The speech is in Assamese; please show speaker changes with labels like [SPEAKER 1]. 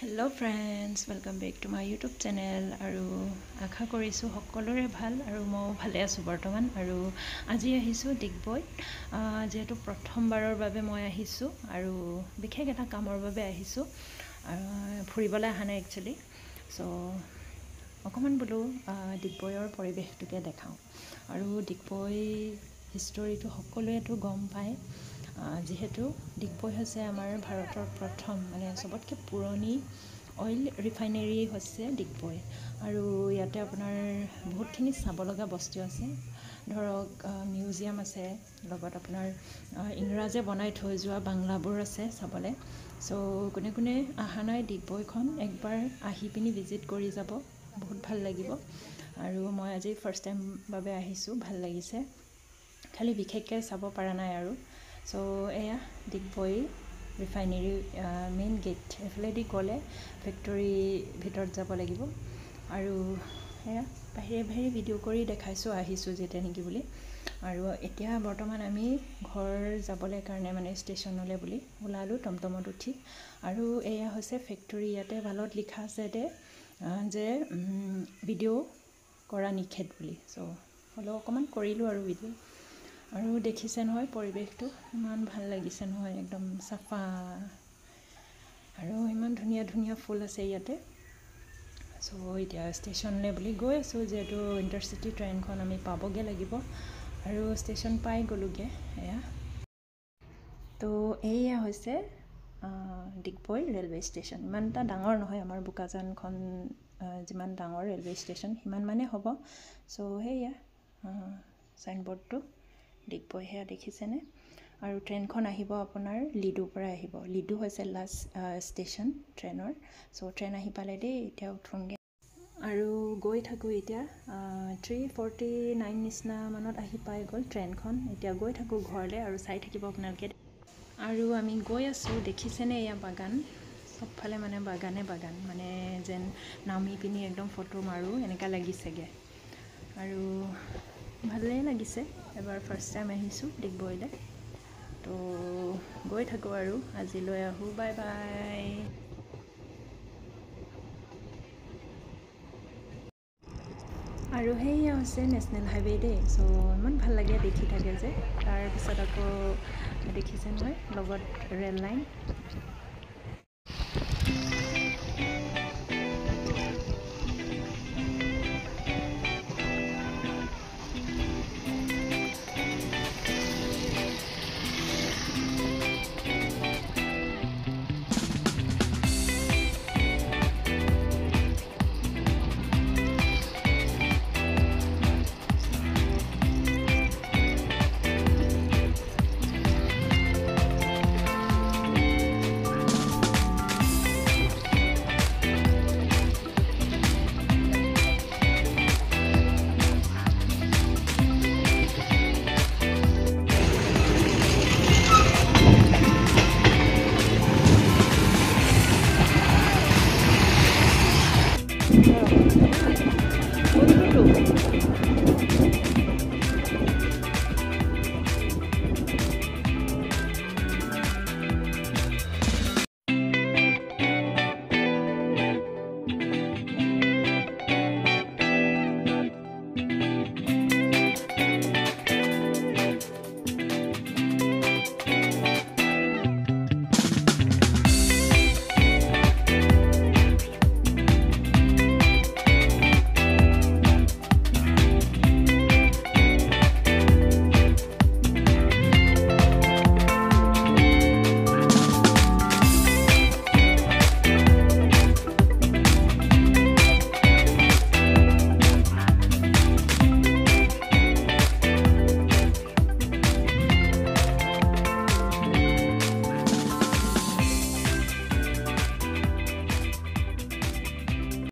[SPEAKER 1] Hello friends, welcome back to my YouTube channel আৰু আশা কৰিছো সকলোৰে ভাল আৰু মই ভালে আছো বৰ্তমান আৰু আজি আহিছো ডিগবৈ যেহেতু প্ৰথমবাৰৰ বাবে মই আহিছো আৰু বিশেষ এটা কামৰ বাবে আহিছো ফুৰিবলৈ আহা নাই একচুয়ালি সো অকমান বলো ডিগবৈৰ পৰিবেশটোকে দেখাও আৰু ডিগবৈ হিষ্টৰীটো সকলোৱেতো গম পায় যেহেতু ডিগবৈ হৈছে আমাৰ ভাৰতৰ প্ৰথম মানে সবতকৈ পুৰণি অইল ৰিফাইনাৰী হৈছে ডিগবৈ আৰু ইয়াতে আপোনাৰ বহুতখিনি চাব লগা বস্তু আছে ধৰক মিউজিয়াম আছে লগত আপোনাৰ ইংৰাজে বনাই থৈ যোৱা বাংলাবোৰ আছে চাবলে সো কোনে কোনে আহা নাই ডিগবৈখন একবাৰ আহি পিনি ভিজিট কৰি যাব বহুত ভাল লাগিব আৰু মই আজি ফাৰ্স্ট টাইম বাবে আহিছো ভাল লাগিছে খালি বিশেষকৈ চাব পৰা নাই আৰু সো এয়া ডিগবৈ ৰিফাইনাৰী মেইন গেট এফালেদি গ'লে ফেক্টৰী ভিতৰত যাব লাগিব আৰু এয়া বাহিৰে ভিডিঅ' কৰি দেখাইছো আহিছো যেতে নেকি বুলি আৰু এতিয়া বৰ্তমান আমি ঘৰ যাবলৈ কাৰণে মানে ষ্টেচনলৈ বুলি ওলালো টমটমত উঠি আৰু এয়া হৈছে ফেক্টৰী ইয়াতে ভালত লিখা আছে যে ভিডিঅ' কৰা নিষেধ বুলি সো হলো অকমান কৰিলো আৰু ভিডিঅ' আৰু দেখিছে নহয় পৰিবেশটো ইমান ভাল লাগিছে নহয় একদম সাফা আৰু ইমান ধুনীয়া ধুনীয়া ফুল আছে ইয়াতে সো এতিয়া ষ্টেচনলৈ বুলি গৈ আছো যেহেতু ইন্টাৰচিটি ট্ৰেইনখন আমি পাবগে লাগিব আৰু ষ্টেচন পাই গলোগে এয়া তো এয়া হৈছে ডিগবৈ ৰেলৱে ষ্টেচন ইমানটা ডাঙৰ নহয় আমাৰ বুকাজানখন যিমান ডাঙৰ ৰেলৱে ষ্টেচন সিমান মানে হ'ব সো হেয়া সাইনবোৰ্ডটো ডিগবৈ হেয়া দেখিছেনে আৰু ট্ৰেইনখন আহিব আপোনাৰ লিডুৰ পৰা আহিব লিডু হৈছে লাষ্ট ষ্টেচন ট্ৰেইনৰ সো ট্ৰেইন আহি পালে দেই এতিয়া উঠোংগে আৰু গৈ থাকো এতিয়া 3:49 নিচিনা মানত আহি পাই গ'ল ট্ৰেইনখন এতিয়া গৈ থাকো ঘৰলে আৰু চাই থাকিব আপোনালোকে আৰু আমি গৈ আছো দেখিছেনে এয়া বাগান সবফালে মানে বাগান মানে যেন নামি পিনি একদম ফটো মাৰো এনেকা লাগিছেগে আৰু ভালেই লাগিছে এবাৰ ফাৰ্স্ট টাইম আহিছো ডিগবৈলে তো গৈ থাকো আৰু আজিলৈ আহো বাই বাই আৰু হেয়া হৈছে নেশনেল হাইৱে দে সো ইমান ভাল লাগে দেখি থাকে যে তাৰ পিছত আকৌ দেখিছে নহয় লগত ৰেল লাইন